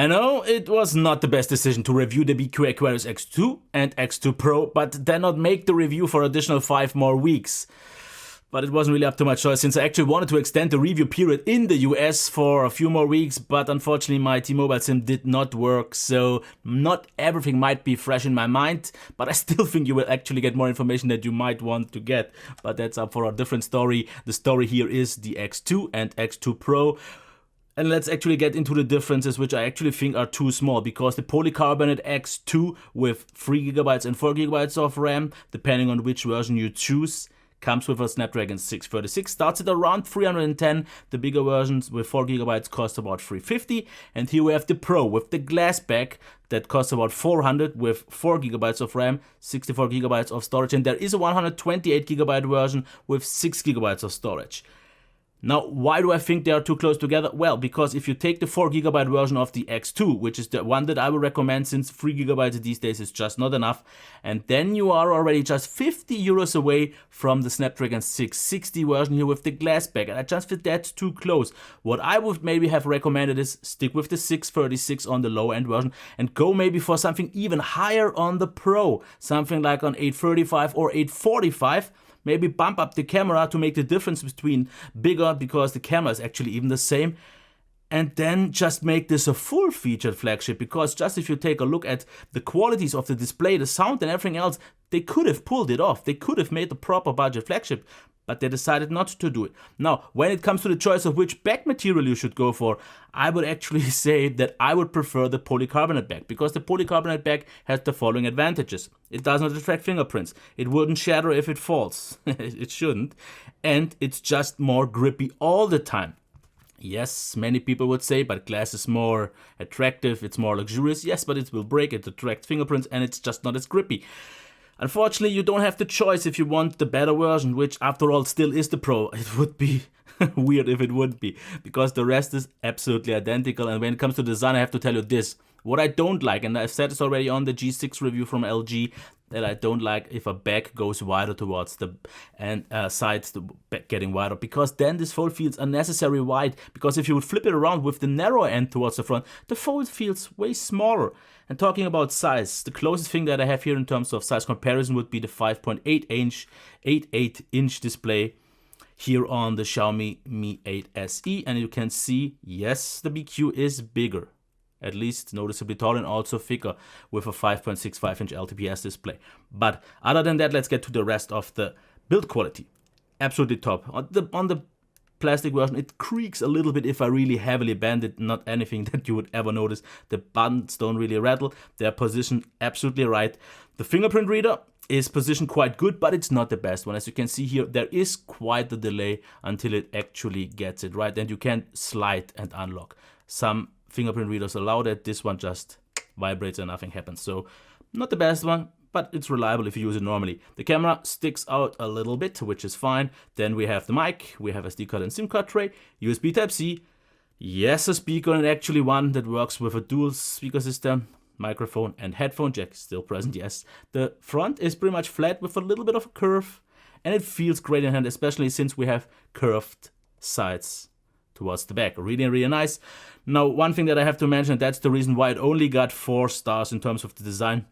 I know it was not the best decision to review the BQ Aquaris X2 and X2 Pro, but then not make the review for additional 5 more weeks. But it wasn't really up to my choice, since I actually wanted to extend the review period in the US for a few more weeks, but unfortunately my T-Mobile SIM did not work, so not everything might be fresh in my mind, but I still think you will actually get more information that you might want to get. But that's up for a different story. The story here is the X2 and X2 Pro. And let's actually get into the differences, which I actually think are too small, because the polycarbonate X2 with 3GB and 4GB of RAM, depending on which version you choose, comes with a Snapdragon 636, starts at around 310. The bigger versions with 4GB cost about 350. And here we have the Pro with the glass back that costs about 400 with 4GB of RAM, 64GB of storage, and there is a 128GB version with 6GB of storage. Now, why do I think they are too close together? Well, because if you take the 4GB version of the X2, which is the one that I would recommend since 3GB these days is just not enough, and then you are already just 50 euros away from the Snapdragon 660 version here with the glass back, and I just feel that's too close. What I would maybe have recommended is stick with the 636 on the low end version and go maybe for something even higher on the Pro, something like on 835 or 845. Maybe bump up the camera to make the difference between bigger, because the camera is actually even the same. And then just make this a full-featured flagship, because just if you take a look at the qualities of the display, the sound and everything else, they could have pulled it off. They could have made a proper budget flagship, but they decided not to do it. Now, when it comes to the choice of which back material you should go for, I would actually say that I would prefer the polycarbonate back, because the polycarbonate back has the following advantages. It does not attract fingerprints. It wouldn't shatter if it falls. It shouldn't. And it's just more grippy all the time. Yes, many people would say, but glass is more attractive, it's more luxurious. Yes, but it will break, it attracts fingerprints, and it's just not as grippy. Unfortunately, you don't have the choice if you want the better version, which after all still is the Pro. It would be weird if it wouldn't be, because the rest is absolutely identical. And when it comes to design, I have to tell you this. What I don't like, and I've said this already on the G6 review from LG, that I don't like if a back goes wider towards the sides, the back getting wider, because then this fold feels unnecessarily wide, because if you would flip it around with the narrow end towards the front, the fold feels way smaller. And talking about size, the closest thing that I have here in terms of size comparison would be the 5.8-inch display here on the Xiaomi Mi 8 SE, and you can see, yes, the BQ is bigger, at least noticeably taller and also thicker with a 5.65-inch LTPS display. But other than that, let's get to the rest of the build quality. Absolutely top. On the plastic version, it creaks a little bit if I really heavily bend it, not anything that you would ever notice. The buttons don't really rattle. They're positioned absolutely right. The fingerprint reader is positioned quite good, but it's not the best one. As you can see here, there is quite a delay until it actually gets it right, and you can slide and unlock. Some fingerprint readers allow that. This one just vibrates and nothing happens. So not the best one, but it's reliable if you use it normally. The camera sticks out a little bit, which is fine. Then we have the mic, we have a SD card and SIM card tray, USB Type-C, yes, a speaker, and actually one that works with a dual speaker system, microphone and headphone jack still present, yes. The front is pretty much flat with a little bit of a curve, and it feels great in hand, especially since we have curved sides towards the back. Really, really nice. Now, one thing that I have to mention, that's the reason why it only got 4 stars in terms of the design.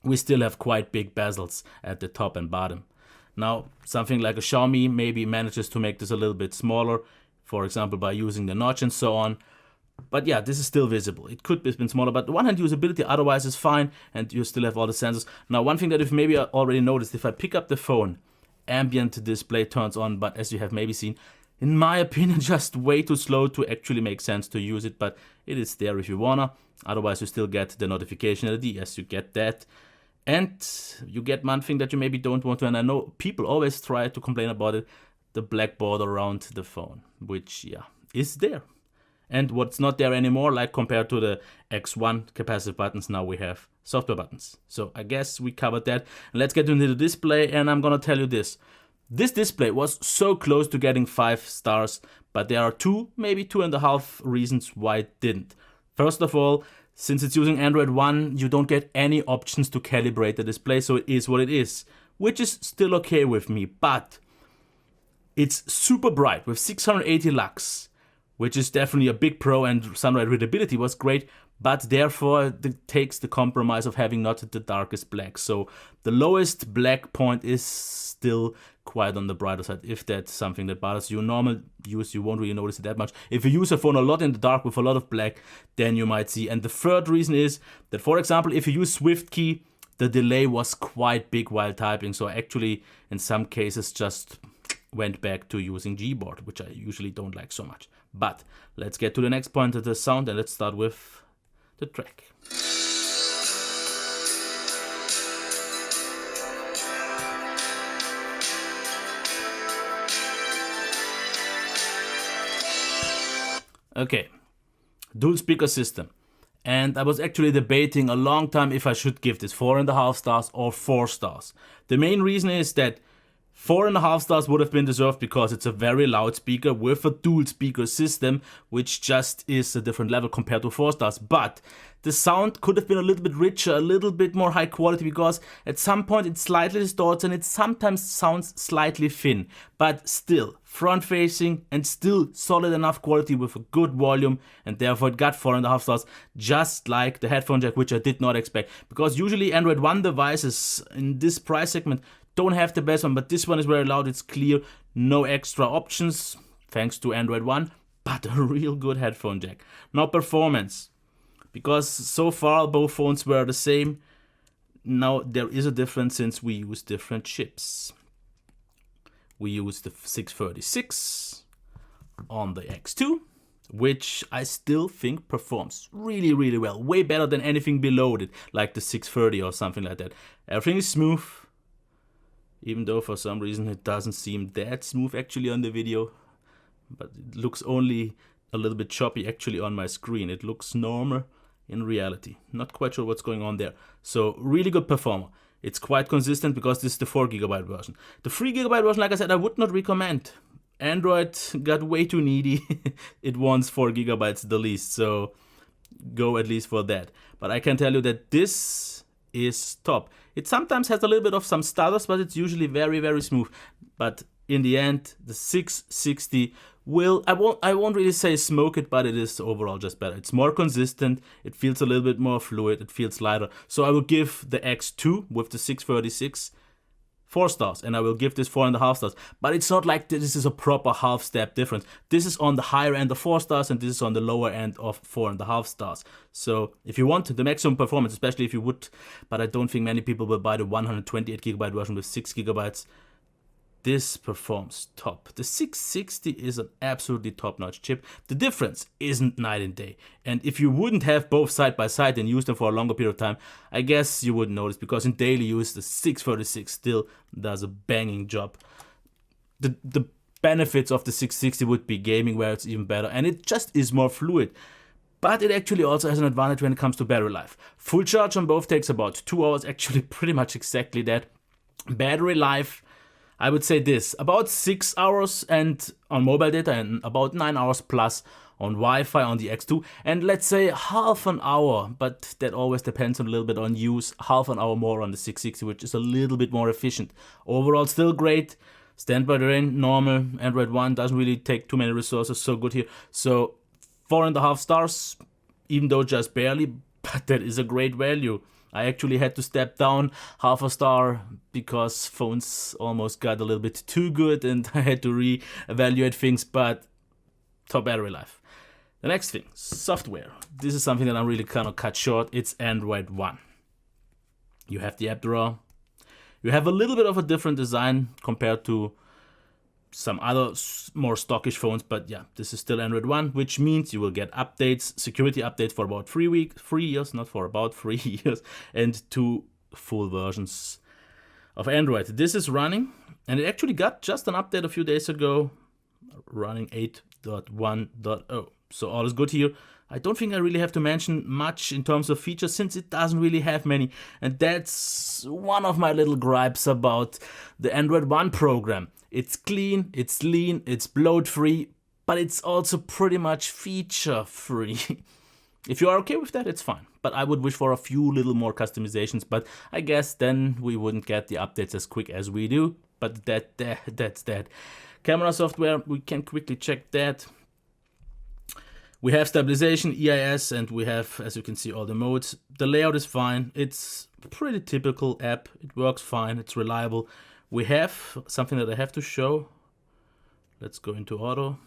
We still have quite big bezels at the top and bottom. Now, something like a Xiaomi maybe manages to make this a little bit smaller, for example, by using the notch and so on. But yeah, this is still visible. It could have been smaller, but the one-hand usability otherwise is fine, and you still have all the sensors. Now, one thing that you've maybe already noticed, if I pick up the phone, ambient display turns on, but as you have maybe seen, in my opinion, just way too slow to actually make sense to use it, but it is there if you wanna. Otherwise, you still get the notification LED. Yes, you get that. And you get one thing that you maybe don't want to, and I know people always try to complain about it, the black border around the phone, which, yeah, is there. And what's not there anymore, like compared to the X1 capacitive buttons, now we have software buttons. So I guess we covered that. Let's get into the display, and I'm gonna tell you this. This display was so close to getting 5 stars, but there are 2, maybe 2.5 reasons why it didn't. First of all, since it's using Android 1, you don't get any options to calibrate the display, so it is what it is, which is still okay with me, but it's super bright with 680 lux, which is definitely a big pro, and sunlight readability was great, but therefore it takes the compromise of having not the darkest black. So the lowest black point is still quite on the brighter side, if that's something that bothers you. In normal use, you won't really notice it that much. If you use a phone a lot in the dark with a lot of black, then you might see. And the third reason is that, for example, if you use SwiftKey, the delay was quite big while typing. So I actually, in some cases, just went back to using Gboard, which I usually don't like so much. But let's get to the next point of the sound, and let's start with the track. Okay, dual speaker system. And I was actually debating a long time if I should give this 4.5 stars or 4 stars. The main reason is that 4.5 stars would have been deserved because it's a very loud speaker with a dual speaker system, which just is a different level compared to 4 stars. But the sound could have been a little bit richer, a little bit more high quality, because at some point it slightly distorts and it sometimes sounds slightly thin. But still, front facing and still solid enough quality with a good volume, and therefore it got 4.5 stars, just like the headphone jack, which I did not expect. Because usually Android One devices in this price segment don't have the best one, but this one is very loud, it's clear, no extra options, thanks to Android One, but a real good headphone jack. Now performance, because so far both phones were the same, now there is a difference since we use different chips. We use the 636 on the X2, which I still think performs really, really well, way better than anything below it, like the 630 or something like that. Everything is smooth, even though for some reason it doesn't seem that smooth actually on the video, but it looks only a little bit choppy actually on my screen. It looks normal in reality. Not quite sure what's going on there. So really good performer. It's quite consistent because this is the 4GB version. The 3GB version, like I said, I would not recommend. Android got way too needy. It wants 4GB the least, so go at least for that. But I can tell you that this is top. It sometimes has a little bit of some stutters, but it's usually very, very smooth. But in the end, the 660 will, I won't really say smoke it, but it is overall just better. It's more consistent, it feels a little bit more fluid, it feels lighter. So I will give the X2 with the 636 4 stars, and I will give this 4.5 stars. But it's not like this is a proper half step difference. This is on the higher end of 4 stars, and this is on the lower end of 4.5 stars. So if you want the maximum performance, especially if you would, but I don't think many people will buy the 128GB version with 6GB, this performs top. The 660 is an absolutely top-notch chip. The difference isn't night and day. And if you wouldn't have both side by side and use them for a longer period of time, I guess you wouldn't notice, because in daily use, the 636 still does a banging job. The benefits of the 660 would be gaming, where it's even better, and it just is more fluid. But it actually also has an advantage when it comes to battery life. Full charge on both takes about 2 hours, actually pretty much exactly that. Battery life, I would say this, about 6 hours and on mobile data, and about 9 hours plus on Wi-Fi on the X2, and let's say half an hour, but that always depends a little bit on use, half an hour more on the 660, which is a little bit more efficient. Overall still great, standby drain, normal, Android One doesn't really take too many resources, so good here. So 4.5 stars, even though just barely, but that is a great value. I actually had to step down half a star because phones almost got a little bit too good and I had to re-evaluate things, but top battery life. The next thing, software. This is something that I'm really kind of cut short. It's Android One. You have the app drawer. You have a little bit of a different design compared to some other more stockish phones, but yeah, this is still Android One, which means you will get updates, security updates for about 3 years, not for about 3 years, and 2 full versions of Android. This is running, and it actually got just an update a few days ago, running 8.1.0. So all is good here. I don't think I really have to mention much in terms of features, since it doesn't really have many. And that's one of my little gripes about the Android One program. It's clean, it's lean, it's bloat-free, but it's also pretty much feature-free. If you are okay with that, it's fine. But I would wish for a few little more customizations, but I guess then we wouldn't get the updates as quick as we do. But that's that. Camera software, we can quickly check that. We have stabilization, EIS, and we have, as you can see, all the modes. The layout is fine. It's a pretty typical app. It works fine. It's reliable. We have something that I have to show. Let's go into auto.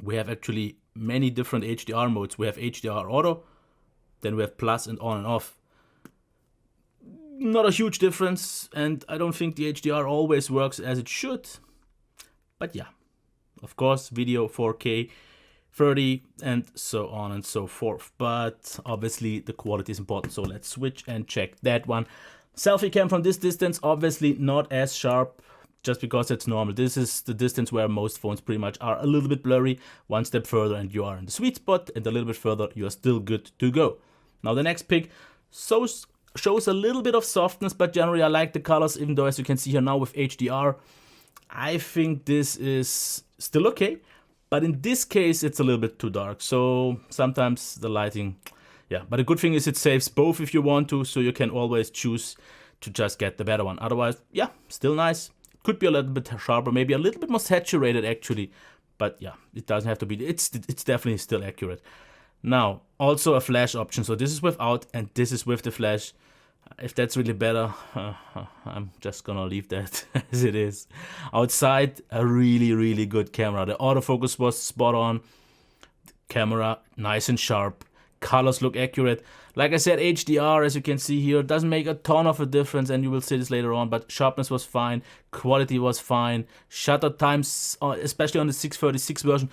We have actually many different HDR modes. We have HDR auto, then we have plus and on and off. Not a huge difference, and I don't think the HDR always works as it should. But yeah, of course, video 4K, 30, and so on and so forth. But obviously the quality is important, so let's switch and check that one. Selfie cam from this distance, obviously not as sharp, just because it's normal. This is the distance where most phones pretty much are a little bit blurry. One step further and you are in the sweet spot, and a little bit further you are still good to go. Now the next pic shows a little bit of softness, but generally I like the colors, even though as you can see here now with HDR, I think this is still okay. But in this case, it's a little bit too dark. So sometimes the lighting, yeah. But the good thing is it saves both if you want to, so you can always choose to just get the better one. Otherwise, yeah, still nice. Could be a little bit sharper, maybe a little bit more saturated actually. But yeah, it doesn't have to be. It's definitely still accurate. Now, also a flash option. So this is without and this is with the flash. If that's really better, I'm just gonna leave that as it is. Outside, a really good camera. The autofocus was spot on. Camera nice and sharp. Colors look accurate. Like I said, HDR, as you can see here, doesn't make a ton of a difference, and you will see this later on, but sharpness was fine, quality was fine, shutter times, especially on the 636 version,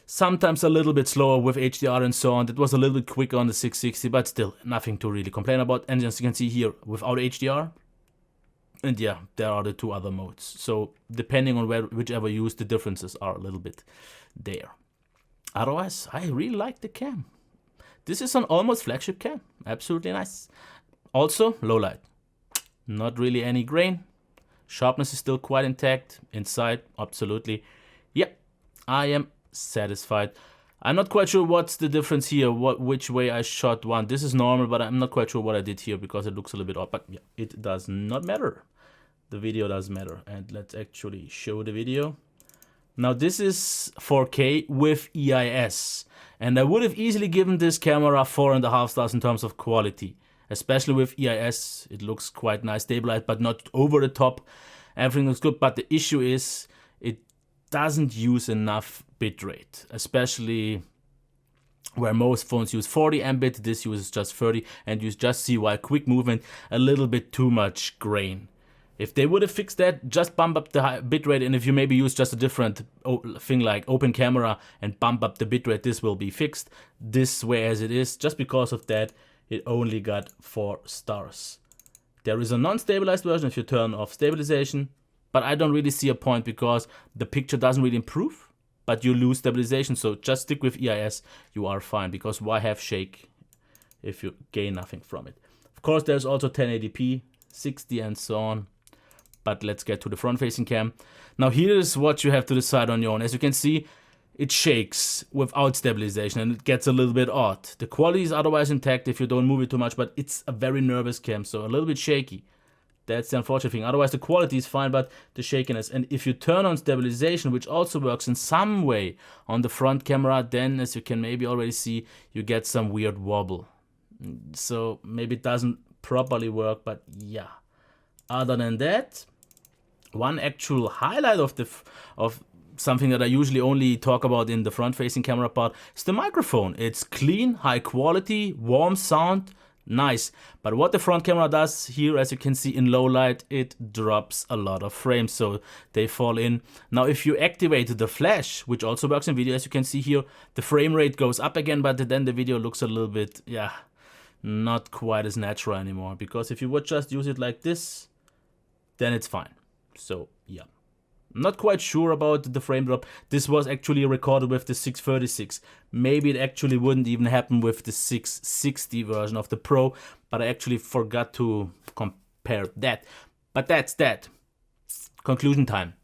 sometimes a little bit slower with HDR and so on. It was a little bit quicker on the 660, but still nothing to really complain about. And as you can see here, without HDR, and yeah, there are the two other modes. So depending on whichever you use, the differences are a little bit there. Otherwise, I really like the cam. This is an almost flagship cam. Absolutely nice. Also, low light. Not really any grain. Sharpness is still quite intact. Inside, absolutely. Yeah, I am satisfied. I'm not quite sure what's the difference here, which way I shot one. This is normal, but I'm not quite sure what I did here because it looks a little bit odd. But yeah, it does not matter. The video does matter. And let's actually show the video. Now this is 4K with EIS. And I would have easily given this camera 4.5 stars in terms of quality. Especially with EIS, it looks quite nice, stabilized, but not over the top. Everything looks good, but the issue is it doesn't use enough bitrate. Especially where most phones use 40 Mbit, this uses just 30, and you just see while quick movement, a little bit too much grain. If they would have fixed that, just bump up the bitrate, and if you maybe use just a different thing like open camera and bump up the bitrate, this will be fixed. This way as it is, just because of that, it only got 4 stars. There is a non-stabilized version if you turn off stabilization, but I don't really see a point because the picture doesn't really improve, but you lose stabilization, so just stick with EIS, you are fine, because why have shake if you gain nothing from it? Of course, there's also 1080p, 60 and so on. But let's get to the front-facing cam. Now here's what you have to decide on your own. As you can see, it shakes without stabilization and it gets a little bit odd. The quality is otherwise intact if you don't move it too much, but it's a very nervous cam, so a little bit shaky. That's the unfortunate thing. Otherwise the quality is fine, but the shakiness. And if you turn on stabilization, which also works in some way on the front camera, then as you can maybe already see, you get some weird wobble. So maybe it doesn't properly work, but yeah. Other than that, one actual highlight of something that I usually only talk about in the front-facing camera part is the microphone. It's clean, high quality, warm sound, nice. But what the front camera does here, as you can see in low light, it drops a lot of frames, so they fall in. Now if you activate the flash, which also works in video, as you can see here, the frame rate goes up again, but then the video looks a little bit, yeah, not quite as natural anymore. Because if you would just use it like this, then it's fine. So yeah, not quite sure about the frame drop. This was actually recorded with the 636. Maybe it actually wouldn't even happen with the 660 version of the Pro, but I actually forgot to compare that. But that's that. Conclusion time.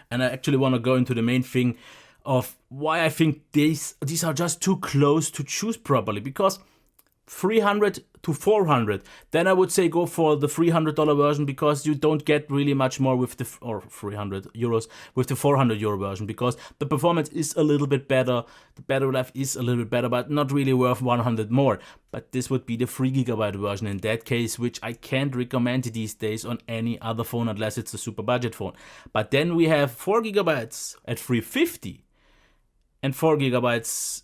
And I actually want to go into the main thing of why I think these are just too close to choose properly. Because 300 to 400, then I would say go for the $300 version, because you don't get really much more with the, or 300 euros with the €400 version, because the performance is a little bit better, the battery life is a little bit better, but not really worth 100 more. But this would be the 3GB version in that case, which I can't recommend these days on any other phone unless it's a super budget phone. But then we have 4GB at 350 and 4GB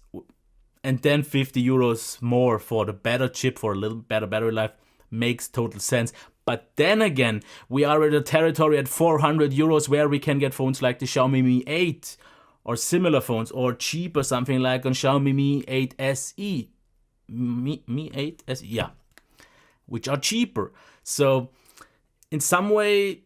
and then €50 more for the better chip, for a little better battery life, makes total sense. But then again, we are in a territory at €400 where we can get phones like the Xiaomi Mi 8 or similar phones, or cheaper, something like on Xiaomi Mi 8 SE. Mi 8 SE, yeah, which are cheaper. So in some way,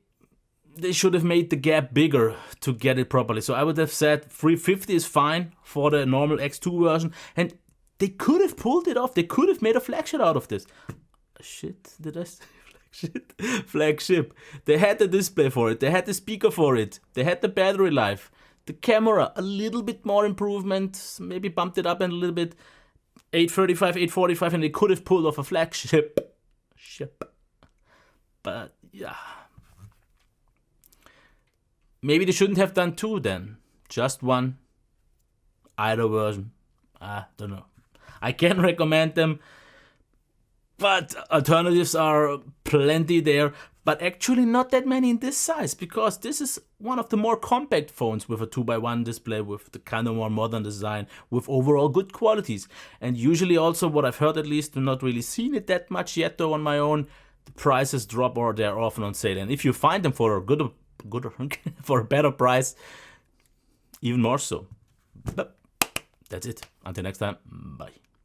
they should have made the gap bigger to get it properly. So I would have said 350 is fine for the normal X2 version. And they could have pulled it off. They could have made a flagship out of this. Shit, did I say flagship? Flagship. They had the display for it. They had the speaker for it. They had the battery life. The camera, a little bit more improvement. Maybe bumped it up a little bit. 835, 845, and they could have pulled off a flagship. But yeah. Maybe they shouldn't have done two then. Just one. Either version. I don't know. I can recommend them. But alternatives are plenty there. But actually not that many in this size. Because this is one of the more compact phones with a 2x1 display. With the kind of more modern design. With overall good qualities. And usually also, what I've heard at least, I've not really seen it that much yet though on my own. The prices drop or they're often on sale. And if you find them for a good for a better price, even more so. But that's it. Until next time, bye.